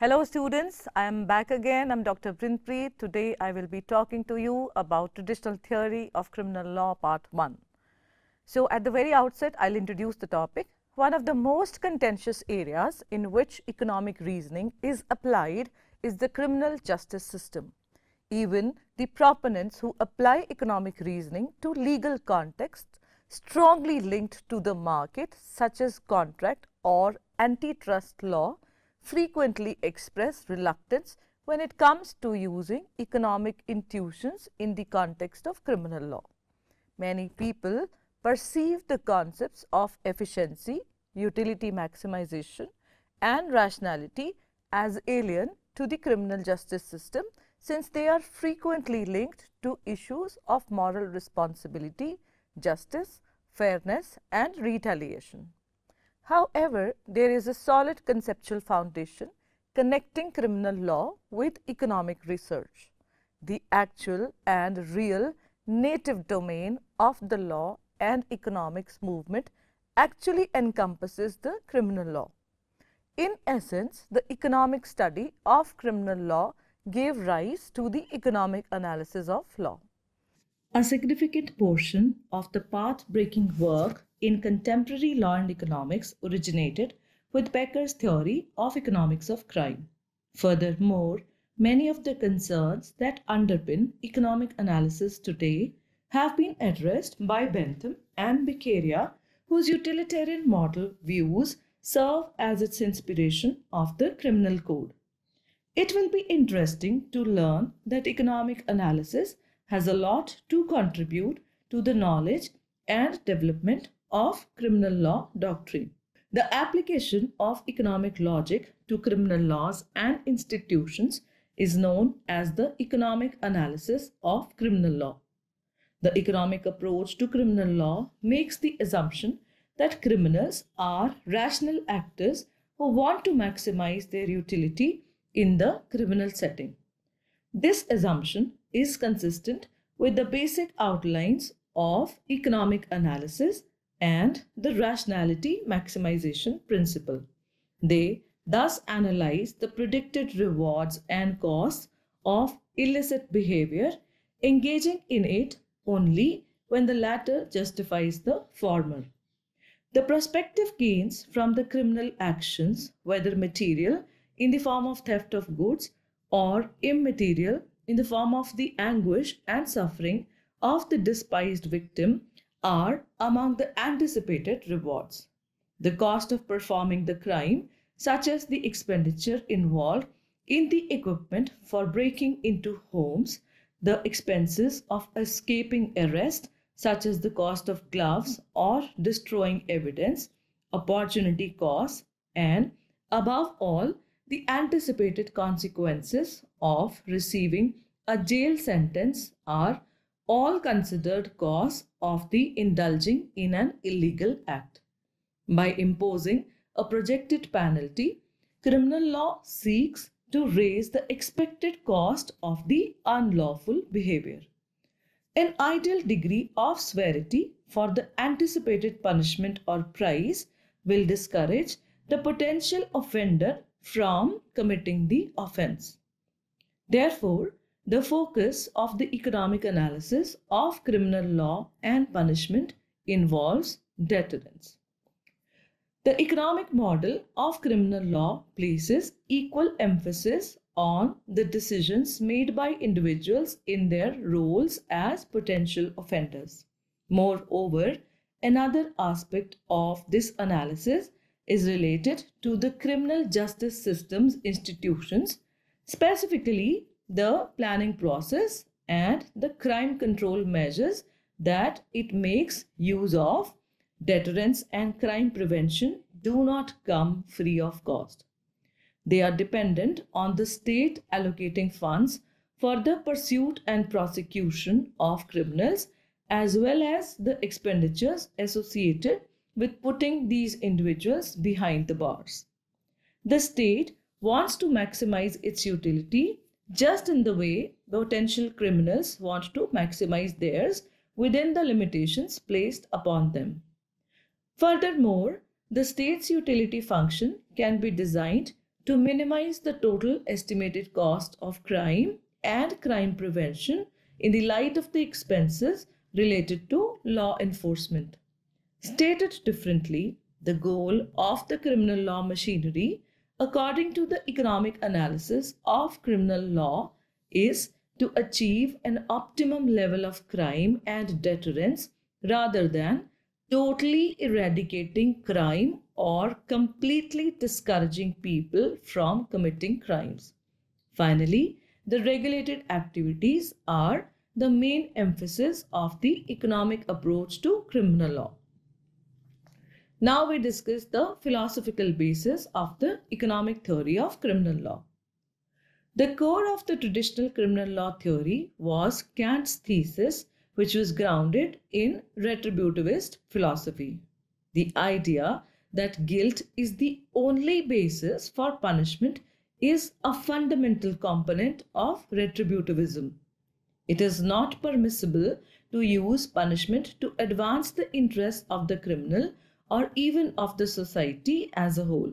Hello students, I am back again. I'm Dr. Brinpreet. Today I will be talking to you about traditional theory of criminal law part 1. So at the very outset, I'll introduce the topic. One of the most contentious areas in which economic reasoning is applied is the criminal justice system. Even the proponents who apply economic reasoning to legal contexts strongly linked to the market, such as contract or antitrust law, frequently express reluctance when it comes to using economic intuitions in the context of criminal law. Many people perceive the concepts of efficiency, utility maximization, and rationality as alien to the criminal justice system, since they are frequently linked to issues of moral responsibility, justice, fairness, and retaliation. However, there is a solid conceptual foundation connecting criminal law with economic research. The actual and real native domain of the law and economics movement actually encompasses the criminal law. In essence, the economic study of criminal law gave rise to the economic analysis of law. A significant portion of the path-breaking work in contemporary law and economics originated with Becker's theory of economics of crime. Furthermore, many of the concerns that underpin economic analysis today have been addressed by Bentham and Beccaria, whose utilitarian model views serve as its inspiration of the criminal code. It will be interesting to learn that economic analysis has a lot to contribute to the knowledge and development of criminal law doctrine. The application of economic logic to criminal laws and institutions is known as the economic analysis of criminal law. The economic approach to criminal law makes the assumption that criminals are rational actors who want to maximize their utility in the criminal setting. This assumption is consistent with the basic outlines of economic analysis and the rationality maximization principle. They thus analyze the predicted rewards and costs of illicit behavior, engaging in it only when the latter justifies the former. The prospective gains from the criminal actions, whether material in the form of theft of goods or immaterial in the form of the anguish and suffering of the despised victim, are among the anticipated rewards. The cost of performing the crime, such as the expenditure involved in the equipment for breaking into homes, the expenses of escaping arrest, such as the cost of gloves or destroying evidence, opportunity costs, and above all, the anticipated consequences of receiving a jail sentence are all considered costs of the indulging in an illegal act. By imposing a projected penalty, criminal law seeks to raise the expected cost of the unlawful behavior. An ideal degree of severity for the anticipated punishment or price will discourage the potential offender from committing the offense. Therefore, the focus of the economic analysis of criminal law and punishment involves deterrence. The economic model of criminal law places equal emphasis on the decisions made by individuals in their roles as potential offenders. Moreover, another aspect of this analysis is related to the criminal justice system's institutions, specifically the planning process and the crime control measures that it makes use of. Deterrence and crime prevention do not come free of cost. They are dependent on the state allocating funds for the pursuit and prosecution of criminals, as well as the expenditures associated with putting these individuals behind the bars. The state wants to maximize its utility just in the way potential criminals want to maximize theirs within the limitations placed upon them. Furthermore, the state's utility function can be designed to minimize the total estimated cost of crime and crime prevention in the light of the expenses related to law enforcement. Stated differently, the goal of the criminal law machinery, according to the economic analysis of criminal law, is to achieve an optimum level of crime and deterrence rather than totally eradicating crime or completely discouraging people from committing crimes. Finally, the regulated activities are the main emphasis of the economic approach to criminal law. Now we discuss the philosophical basis of the economic theory of criminal law. The core of the traditional criminal law theory was Kant's thesis, which was grounded in retributivist philosophy. The idea that guilt is the only basis for punishment is a fundamental component of retributivism. It is not permissible to use punishment to advance the interests of the criminal or even of the society as a whole.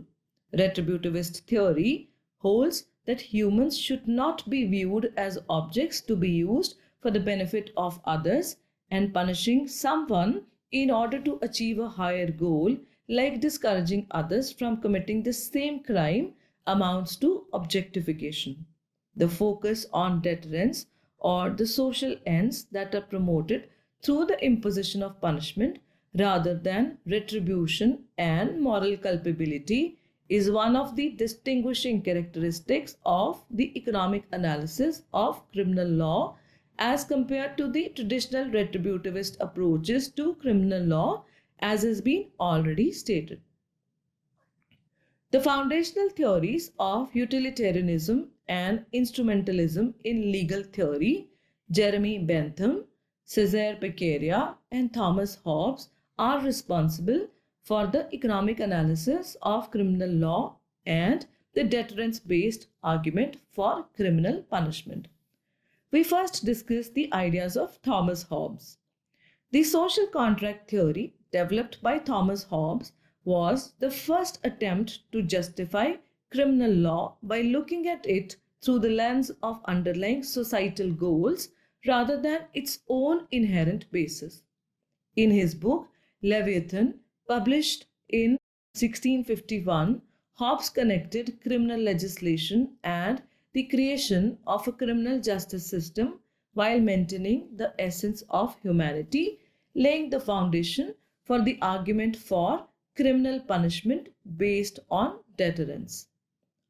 Retributivist theory holds that humans should not be viewed as objects to be used for the benefit of others, and punishing someone in order to achieve a higher goal, like discouraging others from committing the same crime, amounts to objectification. The focus on deterrence or the social ends that are promoted through the imposition of punishment rather than retribution and moral culpability is one of the distinguishing characteristics of the economic analysis of criminal law as compared to the traditional retributivist approaches to criminal law, as has been already stated. The foundational theories of utilitarianism and instrumentalism in legal theory, Jeremy Bentham, Cesare Beccaria, and Thomas Hobbes, are responsible for the economic analysis of criminal law and the deterrence-based argument for criminal punishment. We first discuss the ideas of Thomas Hobbes. The social contract theory developed by Thomas Hobbes was the first attempt to justify criminal law by looking at it through the lens of underlying societal goals rather than its own inherent basis. In his book Leviathan, published in 1651, Hobbes connected criminal legislation and the creation of a criminal justice system while maintaining the essence of humanity, laying the foundation for the argument for criminal punishment based on deterrence.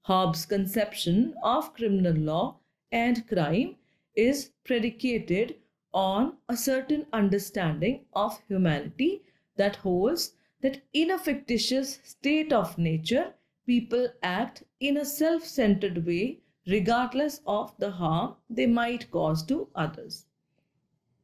Hobbes' conception of criminal law and crime is predicated on a certain understanding of humanity that holds that in a fictitious state of nature, people act in a self-centered way regardless of the harm they might cause to others.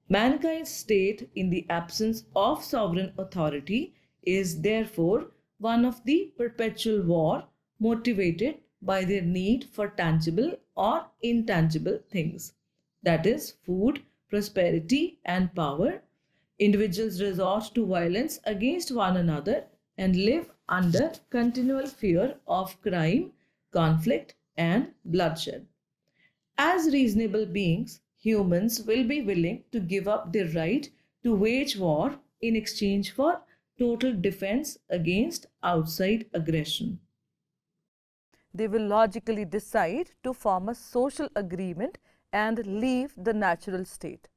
Mankind's state in the absence of sovereign authority is therefore one of the perpetual war motivated by their need for tangible or intangible things, that is, food, prosperity, and power. Individuals resort to violence against one another and live under continual fear of crime, conflict, and bloodshed. As reasonable beings, humans will be willing to give up their right to wage war in exchange for total defense against outside aggression. They will logically decide to form a social agreement and leave the natural state.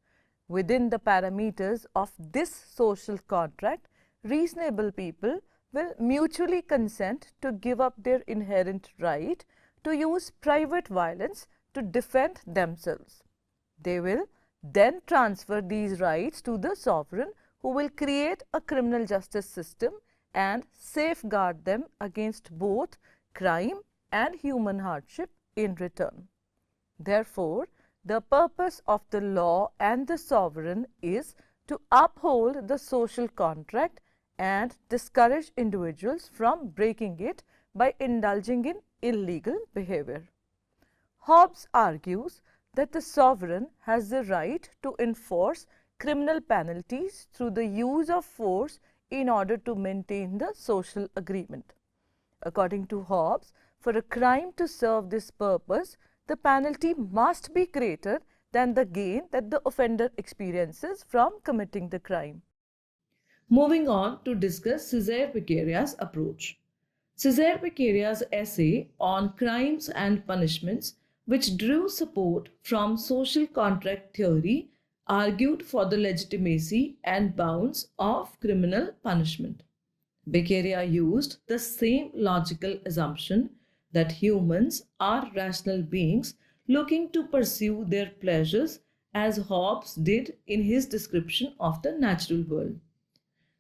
Within the parameters of this social contract, reasonable people will mutually consent to give up their inherent right to use private violence to defend themselves. They will then transfer these rights to the sovereign, who will create a criminal justice system and safeguard them against both crime and human hardship in return. Therefore, the purpose of the law and the sovereign is to uphold the social contract and discourage individuals from breaking it by indulging in illegal behavior. Hobbes argues that the sovereign has the right to enforce criminal penalties through the use of force in order to maintain the social agreement. According to Hobbes, for a crime to serve this purpose, the penalty must be greater than the gain that the offender experiences from committing the crime. Moving on to discuss Cesare-Beccaria's approach. Cesare-Beccaria's essay on crimes and punishments, which drew support from social contract theory, argued for the legitimacy and bounds of criminal punishment. Beccaria used the same logical assumption that humans are rational beings looking to pursue their pleasures as Hobbes did in his description of the natural world.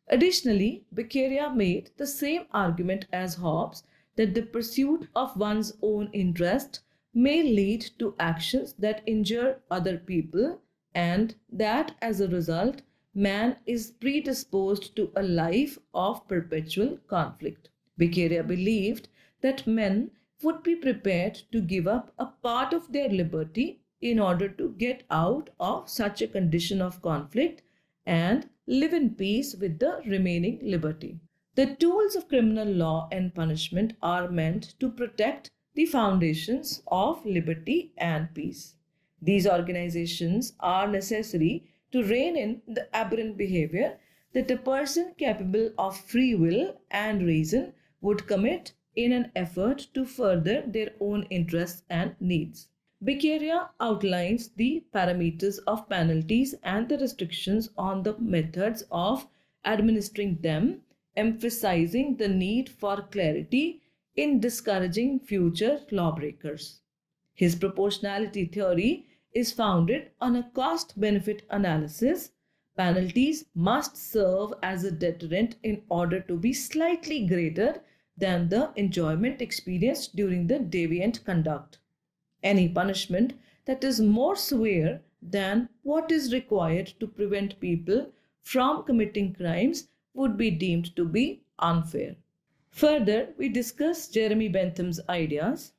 Additionally, Beccaria made the same argument as Hobbes that the pursuit of one's own interest may lead to actions that injure other people and that as a result, man is predisposed to a life of perpetual conflict. Beccaria believed that men would be prepared to give up a part of their liberty in order to get out of such a condition of conflict and live in peace with the remaining liberty. The tools of criminal law and punishment are meant to protect the foundations of liberty and peace. These organizations are necessary to rein in the aberrant behavior that a person capable of free will and reason would commit in an effort to further their own interests and needs. Beccaria outlines the parameters of penalties and the restrictions on the methods of administering them, emphasizing the need for clarity in discouraging future lawbreakers. His proportionality theory is founded on a cost-benefit analysis. Penalties must serve as a deterrent in order to be slightly greater than the enjoyment experienced during the deviant conduct. Any punishment that is more severe than what is required to prevent people from committing crimes would be deemed to be unfair. Further, we discuss Jeremy Bentham's ideas.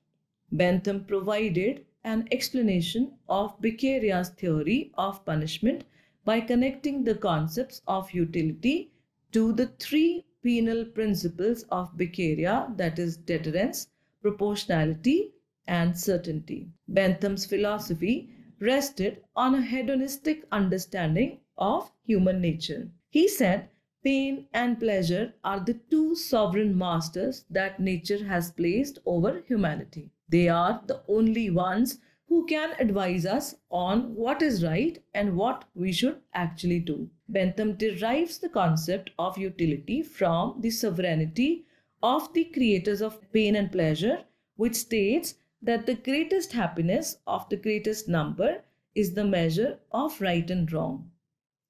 Bentham provided an explanation of Beccaria's theory of punishment by connecting the concepts of utility to the three penal principles of Beccaria, that is deterrence, proportionality, and certainty. Bentham's philosophy rested on a hedonistic understanding of human nature. He said pain and pleasure are the two sovereign masters that nature has placed over humanity. They are the only ones who can advise us on what is right and what we should actually do. Bentham derives the concept of utility from the sovereignty of the creators of pain and pleasure, which states that the greatest happiness of the greatest number is the measure of right and wrong.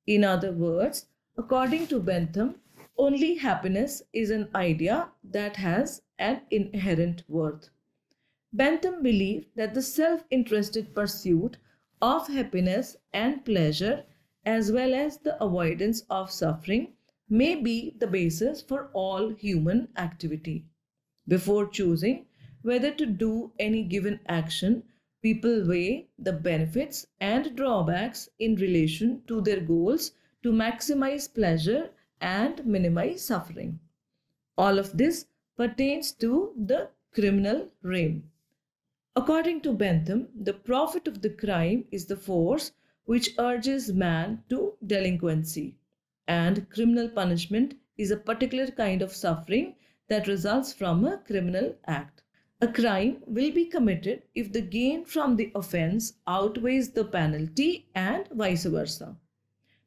In other words, according to Bentham, only happiness is an idea that has an inherent worth. Bentham believed that the self-interested pursuit of happiness and pleasure, as well as the avoidance of suffering, may be the basis for all human activity. Before choosing whether to do any given action, people weigh the benefits and drawbacks in relation to their goals to maximize pleasure and minimize suffering. All of this pertains to the criminal realm. According to Bentham, the profit of the crime is the force which urges man to delinquency, and criminal punishment is a particular kind of suffering that results from a criminal act. A crime will be committed if the gain from the offense outweighs the penalty and vice versa.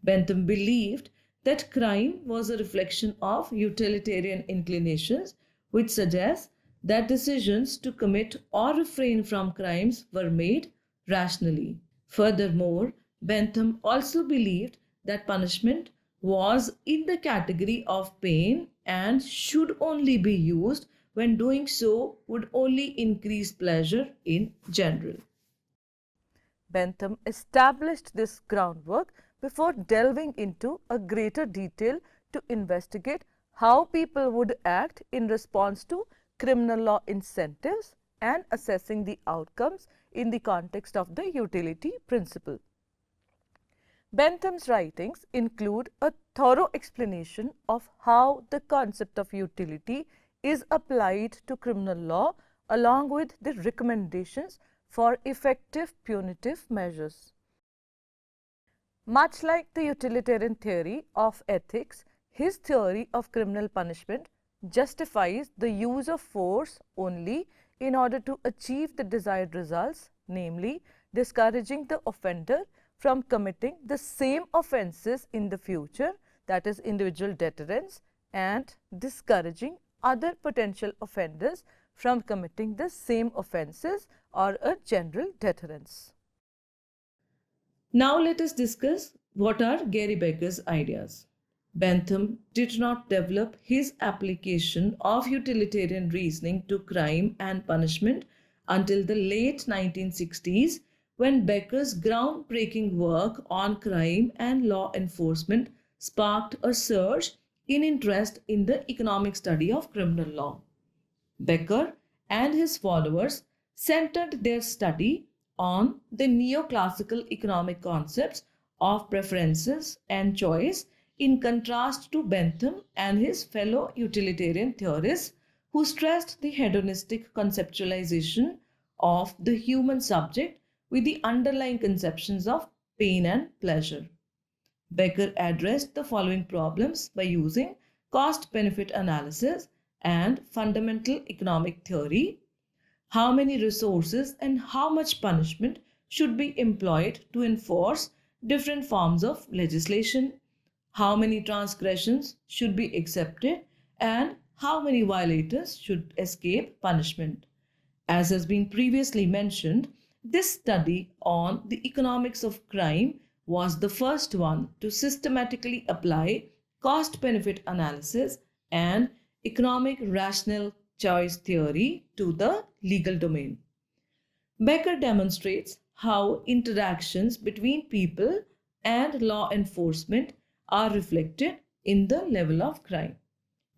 Bentham believed that crime was a reflection of utilitarian inclinations, which suggests that decisions to commit or refrain from crimes were made rationally. Furthermore, Bentham also believed that punishment was in the category of pain and should only be used when doing so would only increase pleasure in general. Bentham established this groundwork before delving into a greater detail to investigate how people would act in response to criminal law incentives and assessing the outcomes in the context of the utility principle. Bentham's writings include a thorough explanation of how the concept of utility is applied to criminal law along with the recommendations for effective punitive measures. Much like the utilitarian theory of ethics, his theory of criminal punishment justifies the use of force only in order to achieve the desired results, namely discouraging the offender from committing the same offences in the future, that is individual deterrence, and discouraging other potential offenders from committing the same offences or a general deterrence. Now let us discuss what are Gary Becker's ideas. Bentham did not develop his application of utilitarian reasoning to crime and punishment until the late 1960s, when Becker's groundbreaking work on crime and law enforcement sparked a surge in interest in the economic study of criminal law. Becker and his followers centered their study on the neoclassical economic concepts of preferences and choice, in contrast to Bentham and his fellow utilitarian theorists who stressed the hedonistic conceptualization of the human subject with the underlying conceptions of pain and pleasure. Becker addressed the following problems by using cost-benefit analysis and fundamental economic theory. How many resources and how much punishment should be employed to enforce different forms of legislation? How many transgressions should be accepted and how many violators should escape punishment? As has been previously mentioned, this study on the economics of crime was the first one to systematically apply cost-benefit analysis and economic rational choice theory to the legal domain. Becker demonstrates how interactions between people and law enforcement are reflected in the level of crime.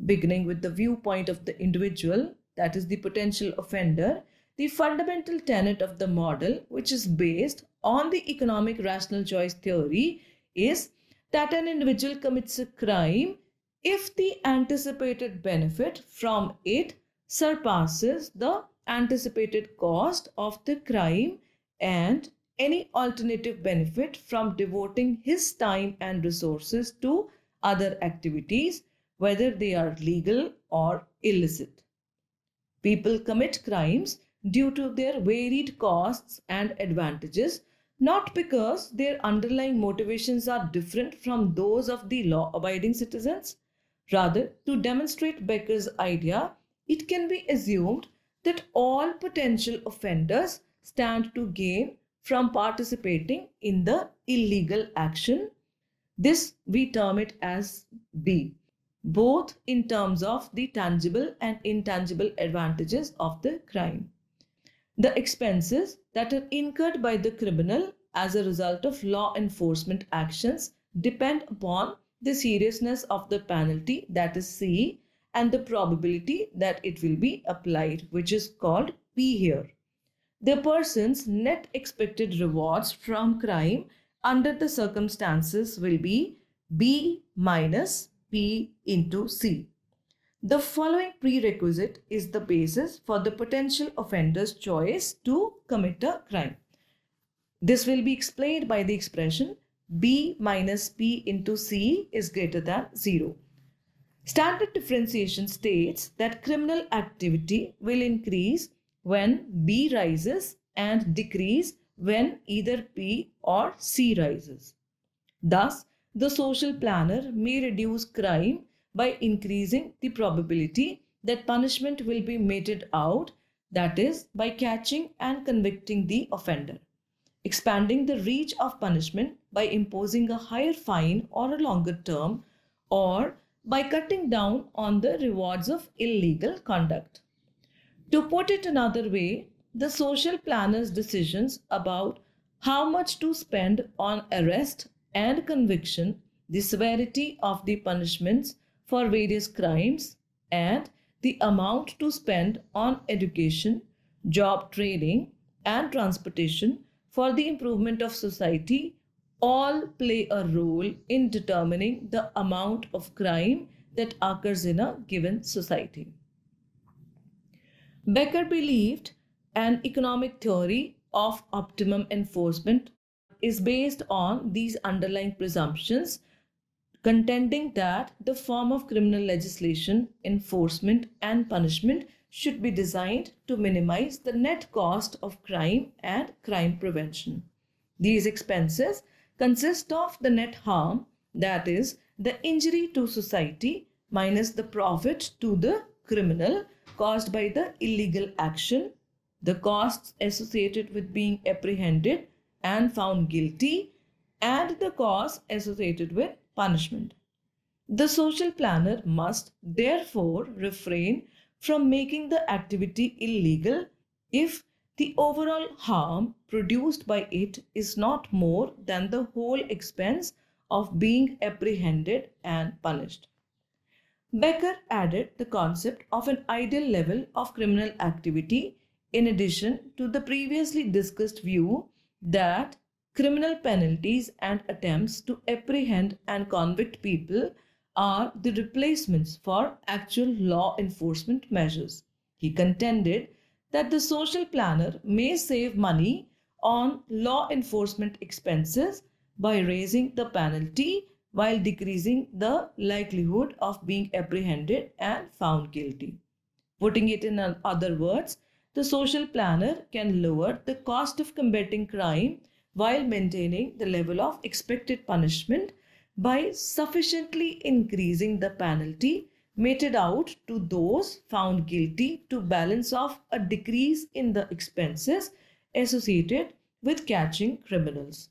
Beginning with the viewpoint of the individual, that is the potential offender, the fundamental tenet of the model, which is based on the economic rational choice theory, is that an individual commits a crime if the anticipated benefit from it surpasses the anticipated cost of the crime and any alternative benefit from devoting his time and resources to other activities, whether they are legal or illicit. People commit crimes due to their varied costs and advantages, not because their underlying motivations are different from those of the law-abiding citizens. Rather, to demonstrate Becker's idea, it can be assumed that all potential offenders stand to gain from participating in the illegal action. This we term it as B, both in terms of the tangible and intangible advantages of the crime. The expenses that are incurred by the criminal as a result of law enforcement actions depend upon the seriousness of the penalty, that is C, and the probability that it will be applied, which is called P here. The person's net expected rewards from crime under the circumstances will be B minus P into C. The following prerequisite is the basis for the potential offender's choice to commit a crime. This will be explained by the expression B minus P into C is greater than 0. Standard differentiation states that criminal activity will increase when B rises and decrease when either P or C rises. Thus, the social planner may reduce crime by increasing the probability that punishment will be meted out, that is, by catching and convicting the offender, expanding the reach of punishment by imposing a higher fine or a longer term, or by cutting down on the rewards of illegal conduct. To put it another way, the social planner's decisions about how much to spend on arrest and conviction, the severity of the punishments for various crimes, and the amount to spend on education, job training, and transportation for the improvement of society all play a role in determining the amount of crime that occurs in a given society. Becker believed an economic theory of optimum enforcement is based on these underlying presumptions, contending that the form of criminal legislation, enforcement, and punishment should be designed to minimize the net cost of crime and crime prevention. These expenses consist of the net harm, that is, the injury to society minus the profit to the criminal caused by the illegal action, the costs associated with being apprehended and found guilty, and the costs associated with punishment. The social planner must therefore refrain from making the activity illegal if the overall harm produced by it is not more than the whole expense of being apprehended and punished. Becker added the concept of an ideal level of criminal activity in addition to the previously discussed view that criminal penalties and attempts to apprehend and convict people are the replacements for actual law enforcement measures. He contended that the social planner may save money on law enforcement expenses by raising the penalty while decreasing the likelihood of being apprehended and found guilty. Putting it in other words, the social planner can lower the cost of combating crime while maintaining the level of expected punishment by sufficiently increasing the penalty meted out to those found guilty to balance off a decrease in the expenses associated with catching criminals.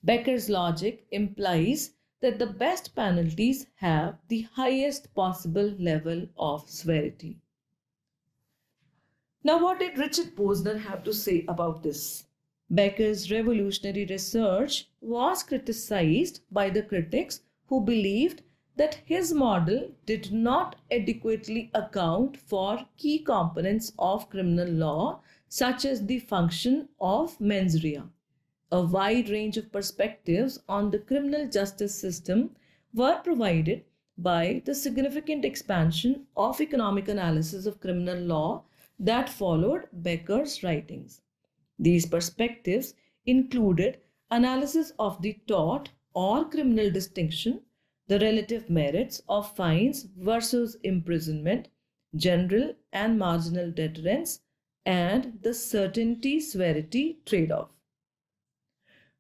Becker's logic implies that the best penalties have the highest possible level of severity. Now, what did Richard Posner have to say about this? Becker's revolutionary research was criticized by the critics who believed that his model did not adequately account for key components of criminal law, such as the function of mens rea. A wide range of perspectives on the criminal justice system were provided by the significant expansion of economic analysis of criminal law that followed Becker's writings. These perspectives included analysis of the tort or criminal distinction, the relative merits of fines versus imprisonment, general and marginal deterrence, and the certainty-severity trade-off.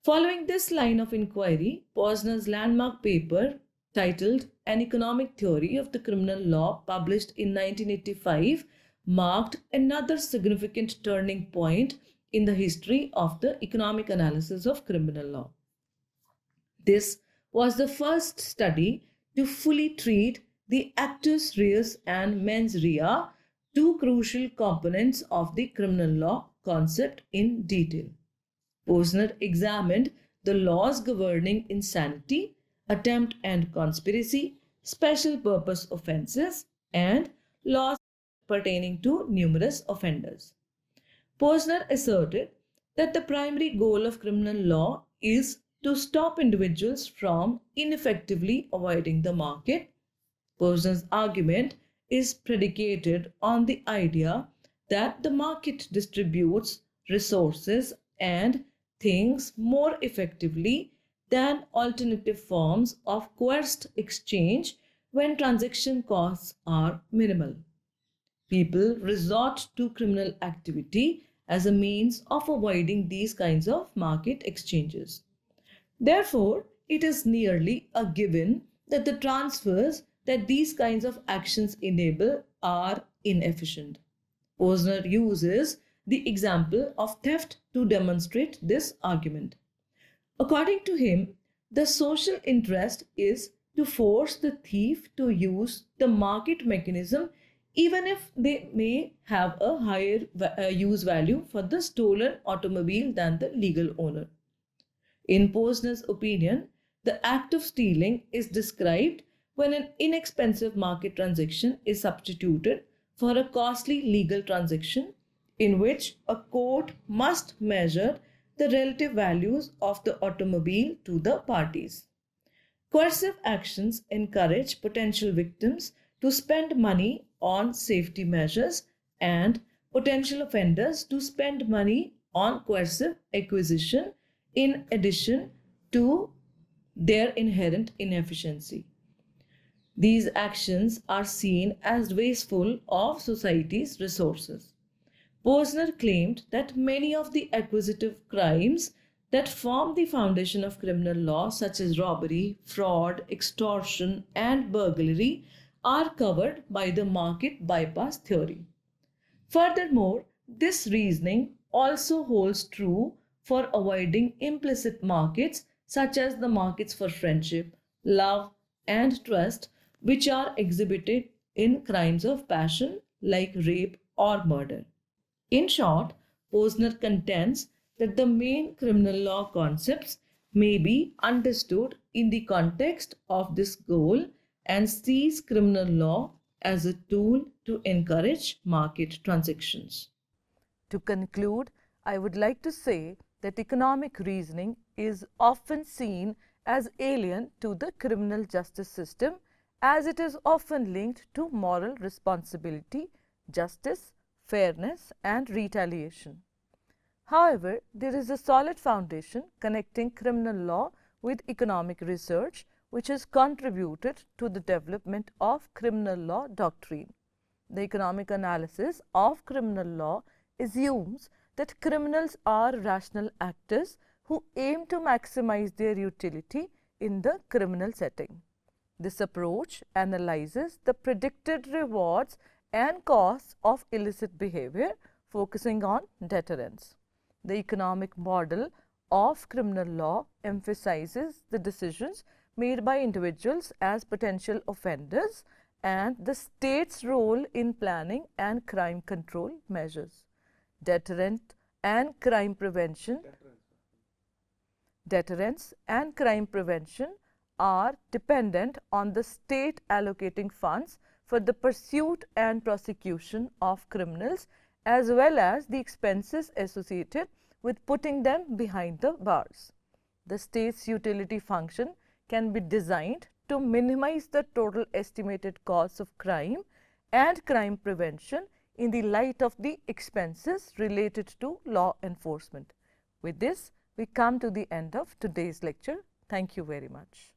Following this line of inquiry, Posner's landmark paper titled An Economic Theory of the Criminal Law, published in 1985, marked another significant turning point in the history of the economic analysis of criminal law. This was the first study to fully treat the actus reus and mens rea, two crucial components of the criminal law concept, in detail. Posner examined the laws governing insanity, attempt and conspiracy, special purpose offences, and laws pertaining to numerous offenders. Posner asserted that the primary goal of criminal law is to stop individuals from ineffectively avoiding the market. Posner's argument is predicated on the idea that the market distributes resources and things more effectively than alternative forms of coerced exchange when transaction costs are minimal. People resort to criminal activity as a means of avoiding these kinds of market exchanges. Therefore, it is nearly a given that the transfers that these kinds of actions enable are inefficient. Posner uses the example of theft to demonstrate this argument. According to him, the social interest is to force the thief to use the market mechanism even if they may have a higher use value for the stolen automobile than the legal owner. In Posner's opinion, the act of stealing is described when an inexpensive market transaction is substituted for a costly legal transaction in which a court must measure the relative values of the automobile to the parties. Coercive actions encourage potential victims to spend money on safety measures and potential offenders to spend money on coercive acquisition in addition to their inherent inefficiency. These actions are seen as wasteful of society's resources. Posner claimed that many of the acquisitive crimes that form the foundation of criminal law, such as robbery, fraud, extortion, and burglary, are covered by the market bypass theory. Furthermore, this reasoning also holds true for avoiding implicit markets such as the markets for friendship, love, and trust, which are exhibited in crimes of passion like rape or murder. In short, Posner contends that the main criminal law concepts may be understood in the context of this goal and sees criminal law as a tool to encourage market transactions. To conclude, I would like to say that economic reasoning is often seen as alien to the criminal justice system, as it is often linked to moral responsibility, justice, fairness, and retaliation. However, there is a solid foundation connecting criminal law with economic research, which has contributed to the development of criminal law doctrine. The economic analysis of criminal law assumes that criminals are rational actors who aim to maximize their utility in the criminal setting. This approach analyzes the predicted rewards and costs of illicit behavior, focusing on deterrence. The economic model of criminal law emphasizes the decisions made by individuals as potential offenders and the state's role in planning and crime control measures. Deterrence and crime prevention are dependent on the state allocating funds for the pursuit and prosecution of criminals, as well as the expenses associated with putting them behind the bars. The state's utility function can be designed to minimize the total estimated costs of crime and crime prevention in the light of the expenses related to law enforcement. With this, we come to the end of today's lecture. Thank you very much.